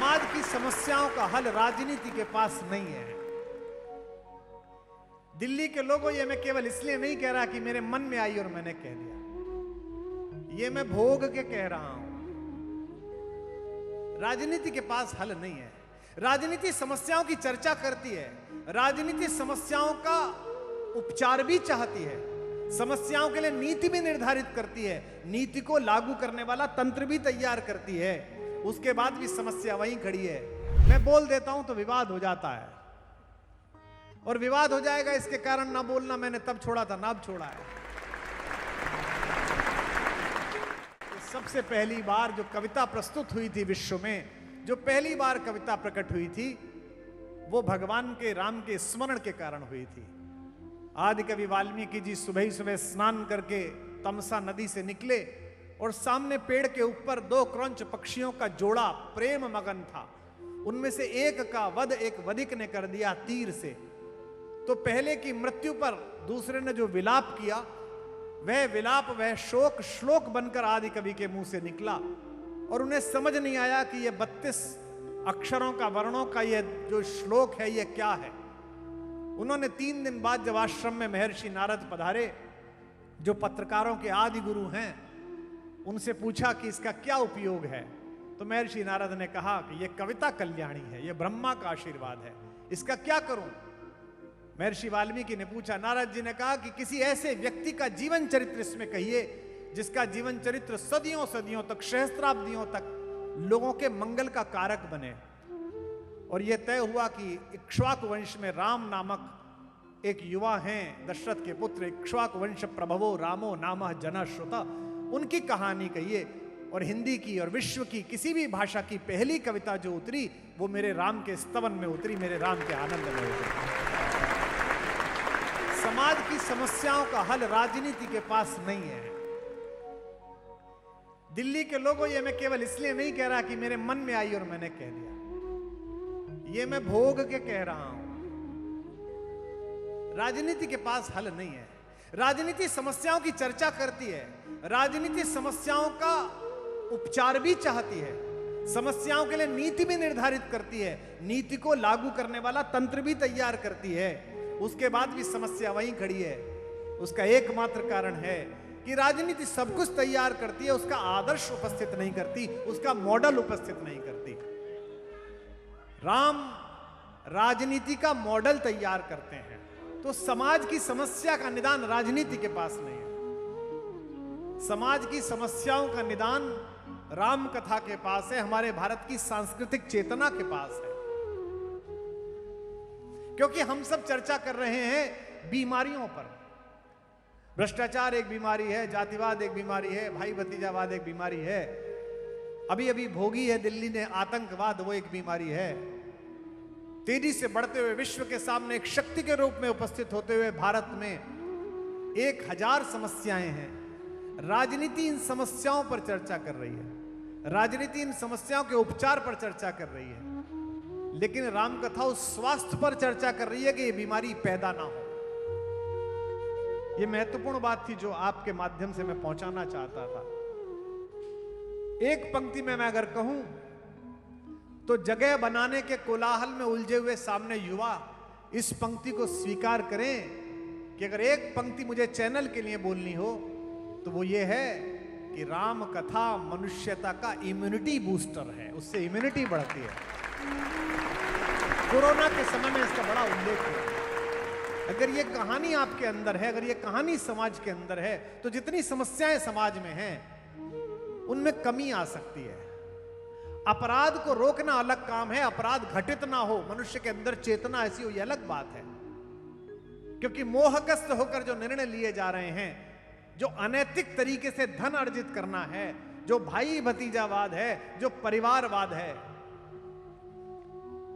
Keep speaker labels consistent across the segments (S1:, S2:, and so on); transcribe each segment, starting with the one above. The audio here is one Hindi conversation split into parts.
S1: समाज की समस्याओं का हल राजनीति के पास नहीं है। दिल्ली के लोगों, ये मैं केवल इसलिए नहीं कह रहा कि मेरे मन में आई और मैंने कह दिया, ये मैं भोग के कह रहा हूं। राजनीति के पास हल नहीं है। राजनीति समस्याओं की चर्चा करती है, राजनीति समस्याओं का उपचार भी चाहती है, समस्याओं के लिए नीति भी निर्धारित करती है, नीति को लागू करने वाला तंत्र भी तैयार करती है। उसके बाद भी समस्या वहीं खड़ी है। मैं बोल देता हूं तो विवाद हो जाता है, और विवाद हो जाएगा, इसके कारण ना बोलना मैंने तब छोड़ा था ना अब छोड़ा है। सबसे पहली बार जो कविता प्रस्तुत हुई थी विश्व में, जो पहली बार कविता प्रकट हुई थी, वो भगवान के राम के स्मरण के कारण हुई थी। आदि कवि वाल्मीकि जी सुबह ही सुबह स्नान करके तमसा नदी से निकले और सामने पेड़ के ऊपर दो क्रंच पक्षियों का जोड़ा प्रेम मगन था। उनमें से एक का वध एक वधिक ने कर दिया तीर से। तो पहले की मृत्यु पर दूसरे ने जो विलाप किया, वह विलाप, वह शोक श्लोक बनकर आदि कवि के मुंह से निकला। और उन्हें समझ नहीं आया कि यह 32 अक्षरों का, वर्णों का यह जो श्लोक है, यह क्या है। उन्होंने 3 दिन बाद जब आश्रम में महर्षि नारद पधारे, जो पत्रकारों के आदि गुरु हैं, उनसे पूछा कि इसका क्या उपयोग है। तो महर्षि नारद ने कहा कि यह कविता कल्याणी है, यह ब्रह्मा का आशीर्वाद है, इसका क्या करूं। महर्षि वाल्मीकि ने पूछा, नारद जी ने कहा कि किसी ऐसे व्यक्ति का जीवन चरित्र इसमें कहिए जिसका जीवन चरित्र सदियों सदियों तक, सहस्त्राब्दियों तक लोगों के मंगल का कारक बने। और यह तय हुआ कि इक्ष्वाकु वंश में राम नामक एक युवा हैं, दशरथ के पुत्र, इक्ष्वाकु वंश प्रभवो रामो नामः जनः श्रुता, उनकी कहानी कहिए। और हिंदी की और विश्व की किसी भी भाषा की पहली कविता जो उतरी, वो मेरे राम के स्तवन में उतरी, मेरे राम के आनंद में उतरी। समाज की समस्याओं का हल राजनीति के पास नहीं है। दिल्ली के लोगों, ये मैं केवल इसलिए नहीं कह रहा कि मेरे मन में आई और मैंने कह दिया, ये मैं भोग के कह रहा हूं। राजनीति के पास हल नहीं है। राजनीति समस्याओं की चर्चा करती है, राजनीति समस्याओं का उपचार भी चाहती है, समस्याओं के लिए नीति भी निर्धारित करती है, नीति को लागू करने वाला तंत्र भी तैयार करती है। उसके बाद भी समस्या वहीं खड़ी है। उसका एकमात्र कारण है कि राजनीति सब कुछ तैयार करती है, उसका आदर्श उपस्थित नहीं करती, उसका मॉडल उपस्थित नहीं करती। राम राजनीति का मॉडल तैयार करते हैं, तो समाज की समस्या का निदान राजनीति के पास नहीं है। समाज की समस्याओं का निदान राम कथा के पास है, हमारे भारत की सांस्कृतिक चेतना के पास है। क्योंकि हम सब चर्चा कर रहे हैं बीमारियों पर। भ्रष्टाचार एक बीमारी है, जातिवाद एक बीमारी है, भाई भतीजावाद एक बीमारी है, अभी अभी भोगी है दिल्ली ने आतंकवाद, वो एक बीमारी है। तेजी से बढ़ते हुए विश्व के सामने एक शक्ति के रूप में उपस्थित होते हुए भारत में 1000 समस्याएं हैं। राजनीति इन समस्याओं पर चर्चा कर रही है, राजनीति इन समस्याओं के उपचार पर चर्चा कर रही है, लेकिन रामकथा उस स्वास्थ्य पर चर्चा कर रही है कि यह बीमारी पैदा ना हो। यह महत्वपूर्ण बात थी जो आपके माध्यम से मैं पहुंचाना चाहता था। एक पंक्ति में मैं अगर कहूं तो जगह बनाने के कोलाहल में उलझे हुए सामने युवा इस पंक्ति को स्वीकार करें कि अगर एक पंक्ति मुझे चैनल के लिए बोलनी हो तो वो ये है कि राम कथा मनुष्यता का इम्यूनिटी बूस्टर है, उससे इम्यूनिटी बढ़ती है। कोरोना के समय में इसका बड़ा उल्लेख है। अगर ये कहानी आपके अंदर है, अगर ये कहानी समाज के अंदर है, तो जितनी समस्याएं समाज में हैं उनमें कमी आ सकती है। अपराध को रोकना अलग काम है, अपराध घटित ना हो, मनुष्य के अंदर चेतना ऐसी हो, यह अलग बात है। क्योंकि मोहग्रस्त होकर जो निर्णय लिए जा रहे हैं, जो अनैतिक तरीके से धन अर्जित करना है, जो भाई भतीजावाद है, जो परिवारवाद है।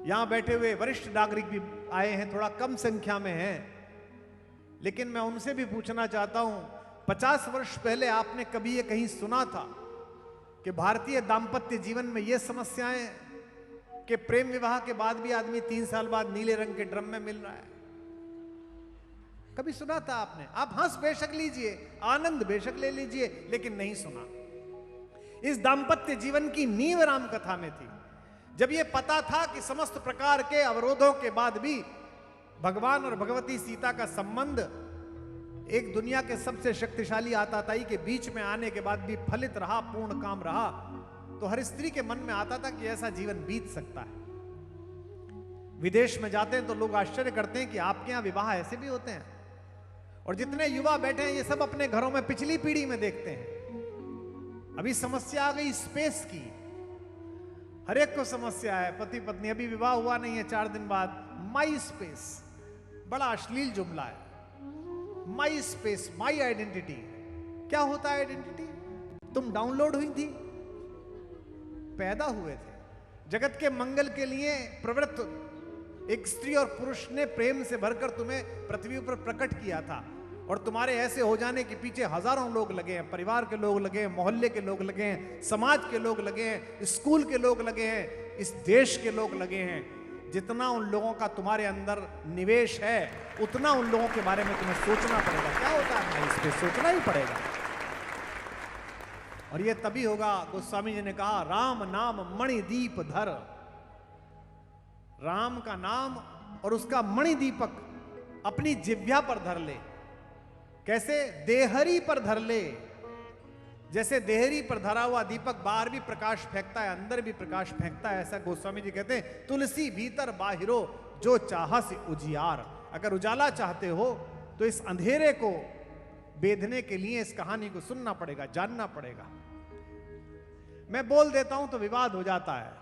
S1: यहां बैठे हुए वरिष्ठ नागरिक भी आए हैं, थोड़ा कम संख्या में हैं, लेकिन मैं उनसे भी पूछना चाहता हूं, 50 वर्ष पहले आपने कभी ये कहीं सुना था कि भारतीय दांपत्य जीवन में ये समस्याएं कि प्रेम विवाह के बाद भी आदमी 3 साल बाद नीले रंग के ड्रम में मिल रहा है? कभी सुना था आपने? आप हंस बेशक लीजिए, आनंद बेशक ले लीजिए, लेकिन नहीं सुना। इस दांपत्य जीवन की नींव राम कथा में थी। जब ये पता था कि समस्त प्रकार के अवरोधों के बाद भी भगवान और भगवती सीता का संबंध एक दुनिया के सबसे शक्तिशाली आताताई के बीच में आने के बाद भी फलित रहा, पूर्ण काम रहा, तो हर स्त्री के मन में आता था कि ऐसा जीवन बीत सकता है। विदेश में जाते हैं तो लोग आश्चर्य करते हैं कि आपके यहां विवाह ऐसे भी होते हैं। और जितने युवा बैठे हैं ये सब अपने घरों में पिछली पीढ़ी में देखते हैं। अभी समस्या आ गई स्पेस की, हर एक को समस्या है। पति पत्नी, अभी विवाह हुआ नहीं है, 4 दिन बाद माई स्पेस, बड़ा अश्लील जुमला है। माई स्पेस, माई आइडेंटिटी। क्या होता है आइडेंटिटी? तुम डाउनलोड हुई थी, पैदा हुए थे, जगत के मंगल के लिए प्रवृत्त एक स्त्री और पुरुष ने प्रेम से भरकर तुम्हें पृथ्वी पर प्रकट किया था। और तुम्हारे ऐसे हो जाने के पीछे हजारों लोग लगे हैं, परिवार के लोग लगे हैं, मोहल्ले के लोग लगे हैं, समाज के लोग लगे हैं, स्कूल के लोग लगे हैं, इस देश के लोग लगे हैं। जितना उन लोगों का तुम्हारे अंदर निवेश है उतना उन लोगों के बारे में तुम्हें सोचना पड़ेगा। क्या होता है, इस पे सोचना ही पड़ेगा। और ये तभी होगा, गोस्वामी जी ने कहा, राम नाम मणिदीप धर। राम का नाम और उसका मणिदीपक अपनी जिह्वा पर धर ले। कैसे? देहरी पर धर ले। जैसे देहरी पर धरा हुआ दीपक बाहर भी प्रकाश फेंकता है, अंदर भी प्रकाश फेंकता है, ऐसा गोस्वामी जी कहते हैं, तुलसी भीतर बाहिरो जो चाहस उजियार। अगर उजाला चाहते हो तो इस अंधेरे को बेधने के लिए इस कहानी को सुनना पड़ेगा, जानना पड़ेगा। मैं बोल देता हूं तो विवाद हो जाता है,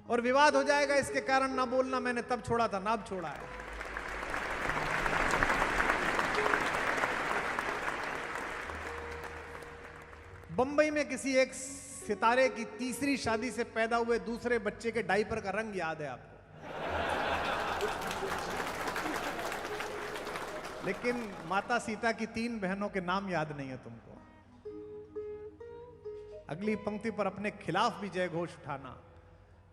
S1: और विवाद हो जाएगा इसके कारण ना बोलना मैंने तब छोड़ा था, ना अब छोड़ा है। बंबई में किसी एक सितारे की तीसरी शादी से पैदा हुए दूसरे बच्चे के डायपर का रंग याद है आपको, लेकिन माता सीता की 3 बहनों के नाम याद नहीं है तुमको। अगली पंक्ति पर अपने खिलाफ भी जय घोष उठाना।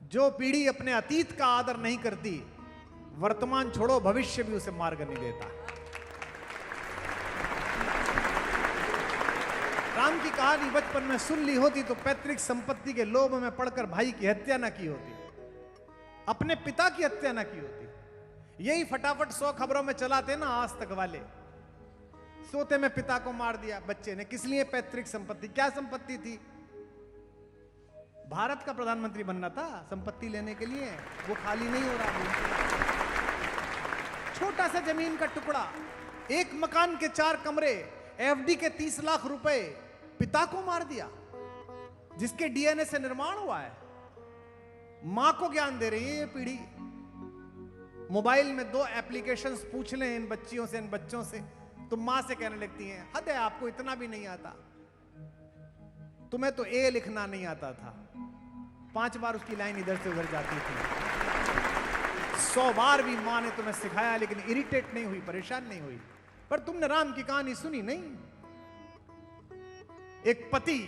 S1: जो पीढ़ी अपने अतीत का आदर नहीं करती, वर्तमान छोड़ो भविष्य भी उसे मार्ग नहीं देता। राम की कहानी बचपन में सुन ली होती तो पैतृक संपत्ति के लोभ में पड़कर भाई की हत्या ना की होती, अपने पिता की हत्या ना की होती। यही फटाफट 100 खबरों में चलाते ना आज तक वाले। सोते में पिता को मार दिया बच्चे ने, किस लिए? पैतृक संपत्ति। क्या संपत्ति थी? भारत का प्रधानमंत्री बनना था, संपत्ति लेने के लिए वो खाली नहीं हो रहा। छोटा सा जमीन का टुकड़ा, एक मकान के 4 कमरे, एफडी के 30 लाख रुपए, पिता को मार दिया जिसके डीएनए से निर्माण हुआ है। मां को ज्ञान दे रही है ये पीढ़ी। मोबाइल में 2 एप्लीकेशंस पूछ लें इन बच्चियों से, इन बच्चों से, तो मां से कहने लगती हैं, हद है, आपको इतना भी नहीं आता, तुम्हें तो ए लिखना नहीं आता था। 5 बार उसकी लाइन इधर से उधर जाती थी। 100 बार भी मां ने तुम्हें सिखाया लेकिन इरिटेट नहीं हुई, परेशान नहीं हुई। पर तुमने राम की कहानी सुनी नहीं। एक पति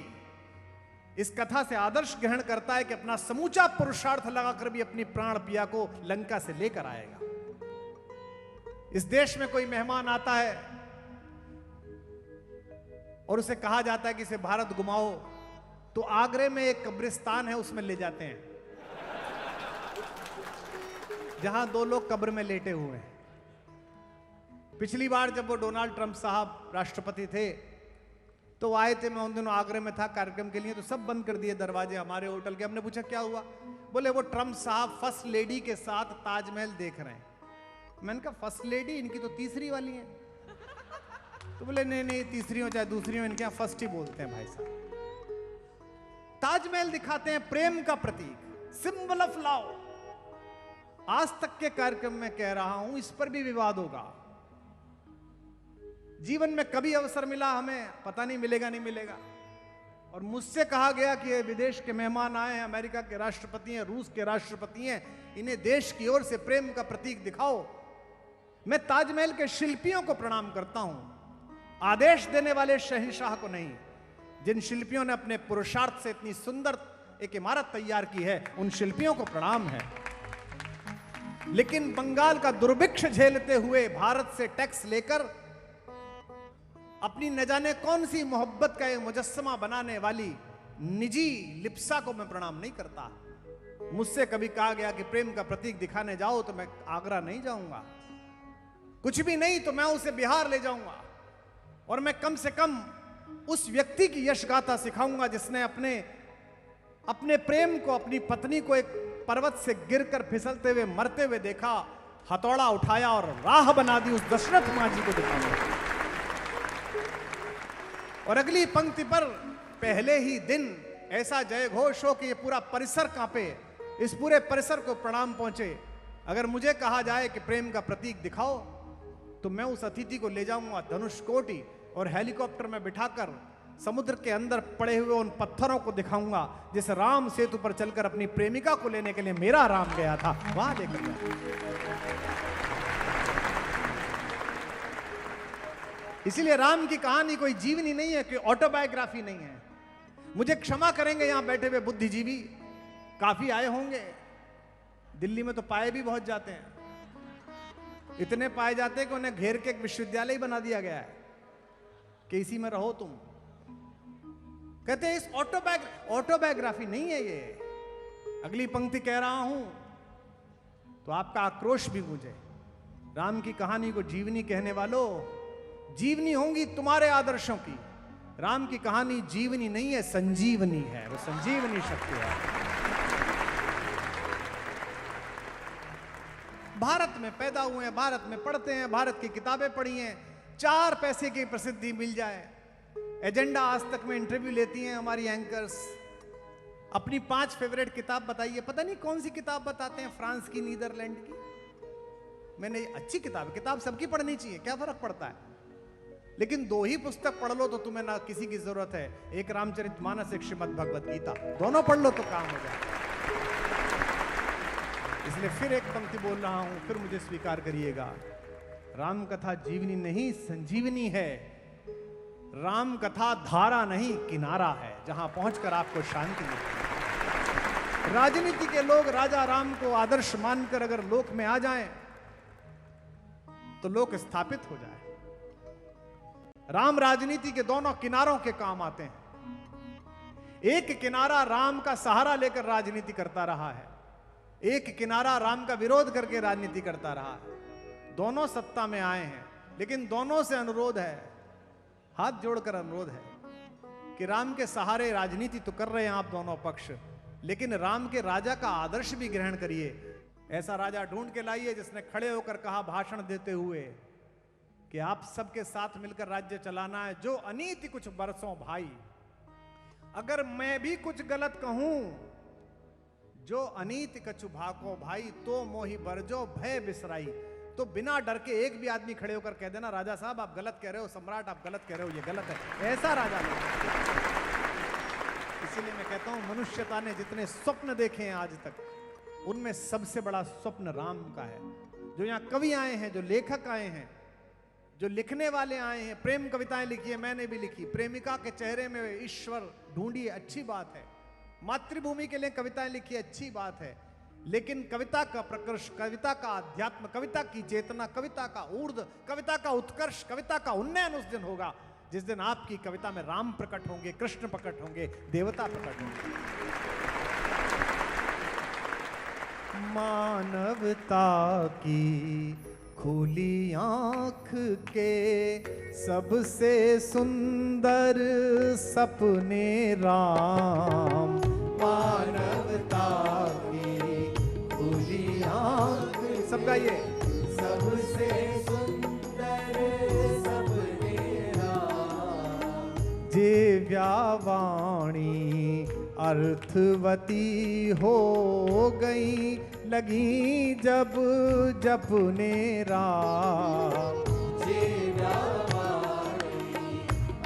S1: इस कथा से आदर्श ग्रहण करता है कि अपना समूचा पुरुषार्थ लगाकर भी अपनी प्राण पिया को लंका से लेकर आएगा। इस देश में कोई मेहमान आता है और उसे कहा जाता है कि इसे भारत घुमाओ, तो आगरे में एक कब्रिस्तान है उसमें ले जाते हैं जहां 2 लोग कब्र में लेटे हुए हैं। पिछली बार जब वो डोनाल्ड ट्रंप साहब राष्ट्रपति थे तो आए थे, मैं उन दिनों आगरे में था कार्यक्रम के लिए, तो सब बंद कर दिए दरवाजे हमारे होटल के। हमने पूछा क्या हुआ? बोले वो ट्रंप साहब फर्स्ट लेडी के साथ ताजमहल देख रहे हैं। मैंने कहा फर्स्ट लेडी, इनकी तो तीसरी वाली है। तो बोले नहीं नहीं, तीसरी हो चाहे दूसरी हो, इनके यहाँ फर्स्ट ही बोलते हैं भाई साहब। ताजमहल दिखाते हैं प्रेम का प्रतीक, सिंबल ऑफ लव। आज तक के कार्यक्रम में कह रहा हूं, इस पर भी विवाद होगा। जीवन में कभी अवसर मिला हमें, पता नहीं मिलेगा नहीं मिलेगा। और मुझसे कहा गया कि ये विदेश के मेहमान आए हैं, अमेरिका के राष्ट्रपति हैं, रूस के राष्ट्रपति हैं, इन्हें देश की ओर से प्रेम का प्रतीक दिखाओ। मैं ताजमहल के शिल्पियों को प्रणाम करता हूं, आदेश देने वाले शहंशाह को नहीं। जिन शिल्पियों ने अपने पुरुषार्थ से इतनी सुंदर एक इमारत तैयार की है, उन शिल्पियों को प्रणाम है। लेकिन बंगाल का दुर्भिक्ष झेलते हुए भारत से टैक्स लेकर अपनी न जाने कौन सी मोहब्बत का एक मुजस्समा बनाने वाली निजी लिप्सा को मैं प्रणाम नहीं करता। मुझसे कभी कहा गया कि प्रेम का प्रतीक दिखाने जाओ तो मैं आगरा नहीं जाऊंगा, कुछ भी नहीं तो मैं उसे बिहार ले जाऊंगा, और मैं कम से कम उस व्यक्ति की यश गाथा सिखाऊंगा जिसने अपने प्रेम को, अपनी पत्नी को एक पर्वत से गिरकर फिसलते हुए मरते हुए देखा, हथौड़ा उठाया और राह बना दी, उस दशरथ मांझी को दिखाऊंगा। और अगली पंक्ति पर पहले ही दिन ऐसा जय घोष हो कि ये पूरा परिसर कांपे, इस पूरे परिसर को प्रणाम पहुंचे। अगर मुझे कहा जाए कि प्रेम का प्रतीक दिखाओ तो मैं उस अतिथि को ले जाऊंगा धनुषकोटि और हेलीकॉप्टर में बिठाकर समुद्र के अंदर पड़े हुए उन पत्थरों को दिखाऊंगा जिस राम सेतु पर चलकर अपनी प्रेमिका को लेने के लिए मेरा राम गया था, वहां लेकर गया। इसीलिए राम की कहानी कोई जीवनी नहीं है, कोई ऑटोबायोग्राफी नहीं है। मुझे क्षमा करेंगे यहां बैठे हुए बुद्धिजीवी, काफी आए होंगे, दिल्ली में तो पाए भी बहुत जाते हैं, इतने पाए जाते हैं कि उन्हें घेर के एक विश्वविद्यालय बना दिया गया है कि इसी में रहो तुम। कहते हैं इस ऑटोबायोग्राफी नहीं है ये। अगली पंक्ति कह रहा हूं तो आपका आक्रोश भी मुझे, राम की कहानी को जीवनी कहने वालों, जीवनी होंगी तुम्हारे आदर्शों की। राम की कहानी जीवनी नहीं है, संजीवनी है, वो संजीवनी शक्ति है। भारत में पैदा हुए हैं, भारत में पढ़ते हैं, भारत की किताबें पढ़ी हैं, 4 पैसे की प्रसिद्धि मिल जाए। एजेंडा आज तक में इंटरव्यू लेती हैं हमारी एंकर्स, अपनी 5 फेवरेट किताब बताइए, पता नहीं कौन सी किताब बताते हैं, फ्रांस की, नीदरलैंड की। मैंने अच्छी किताब सबकी पढ़नी चाहिए, क्या फर्क पड़ता है, लेकिन 2 ही पुस्तक पढ़ लो तो तुम्हें ना किसी की जरूरत है, एक रामचरितमानस, एक श्रीमद् भगवत गीता, दोनों पढ़ लो तो काम हो जाए। इसलिए फिर एक पंक्ति बोल रहा हूं, फिर मुझे स्वीकार करिएगा, राम कथा जीवनी नहीं संजीवनी है। राम कथा धारा नहीं किनारा है, जहां पहुंचकर आपको शांति मिलती है। राजनीति के लोग राजा राम को आदर्श मानकर अगर लोक में आ जाएं तो लोक स्थापित हो जाए। राम राजनीति के दोनों किनारों के काम आते हैं। एक किनारा राम का सहारा लेकर राजनीति करता रहा है, एक किनारा राम का विरोध करके राजनीति करता रहा है। दोनों सत्ता में आए हैं, लेकिन दोनों से अनुरोध है, हाथ जोड़कर अनुरोध है कि राम के सहारे राजनीति तो कर रहे हैं आप दोनों पक्ष, लेकिन राम के राजा का आदर्श भी ग्रहण करिए। ऐसा राजा ढूंढ के लाइए जिसने खड़े होकर कहा भाषण देते हुए कि आप सबके साथ मिलकर राज्य चलाना है। जो अनीति कुछ बरसों भाई, अगर मैं भी कुछ गलत कहूं, जो अनीति कछु भाको भाई, तो मोहि बरजो भय बिसराई। तो बिना डर के एक भी आदमी खड़े होकर कह देना राजा साहब आप गलत कह रहे हो, सम्राट आप गलत कह रहे हो, ये गलत है, ऐसा राजा नहीं। इसीलिए मैं कहता हूं मनुष्यता ने जितने स्वप्न देखे हैं आज तक, उनमें सबसे बड़ा स्वप्न राम का है। जो यहाँ कवि आए हैं, जो लेखक आए हैं, जो लिखने वाले आए हैं, प्रेम कविताएं लिखी है, मैंने भी लिखी, प्रेमिका के चेहरे में ईश्वर ढूंढिए, अच्छी बात है, मातृभूमि के लिए कविताएं लिखी, अच्छी बात है, लेकिन कविता का प्रकर्ष, कविता का अध्यात्म, कविता की चेतना, कविता का ऊर्ध्व, कविता का उत्कर्ष, कविता का उन्नयन उस दिन होगा जिस दिन आपकी कविता में राम प्रकट होंगे, कृष्ण प्रकट होंगे, देवता प्रकट होंगे। मानवता की खुली आंख के सबसे सुंदर सपने राम, मानवता की खुली आंख, सब गाइए, सबसे सुंदर सपने राम, दिव्यावाणी अर्थवती हो गई, लगी जब जपने राम, दिव्यावाणी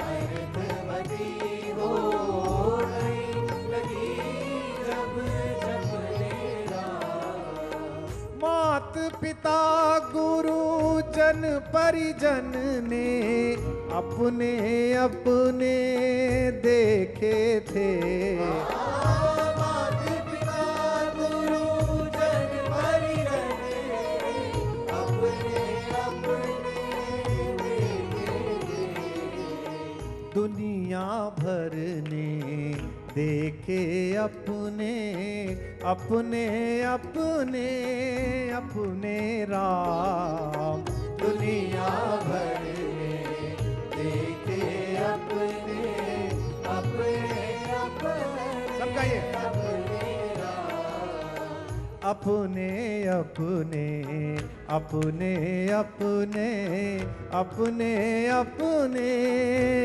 S1: अर्थवती हो गई, लगी जब जपने राम। मात पिता गुरु जन परिजन ने अपने अपने देखे थे, मात पिता गुरु जन परिजन ने अपने अपने देखे थे, दुनिया भर ने देखे अपने अपने अपने अपने राम, दुनिया भर में देखे अपने अपने अपने। सबका ये अपने अपने अपने अपने अपने अपने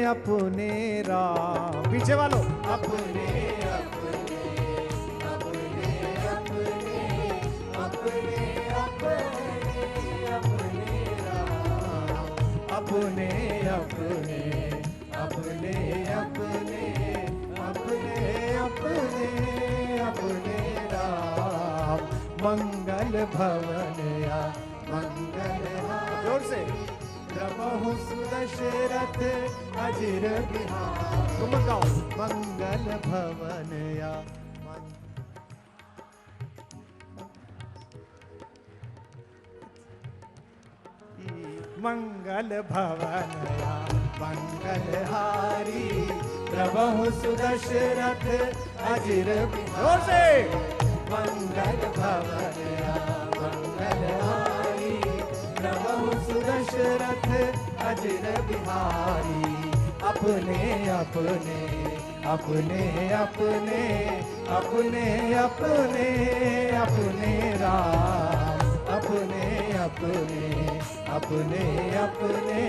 S1: अपने राम। पीछे वालों अपने अपने अपने अपने अपने अपने अपने राम, अपने अपने अपने अपने अपने अपने अपने राम। मंगल भवन या मंगल, जोर से प्रभु सुदशरथ अजिर बिहार। तुम गाओ मंगल भवन या मंगल भवन या मंगलहारी, प्रभु सुदशरथ अजिर बिहार। जोर से मंगल भवन या मंगलहारी, प्रभु सुदशरथ अजिर बिहारी। अपने अपने अपने अपने अपने अपने अपने राम, अपने अपने अपने अपने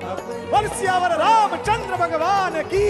S1: अपने। सियावर रामचंद्र भगवान की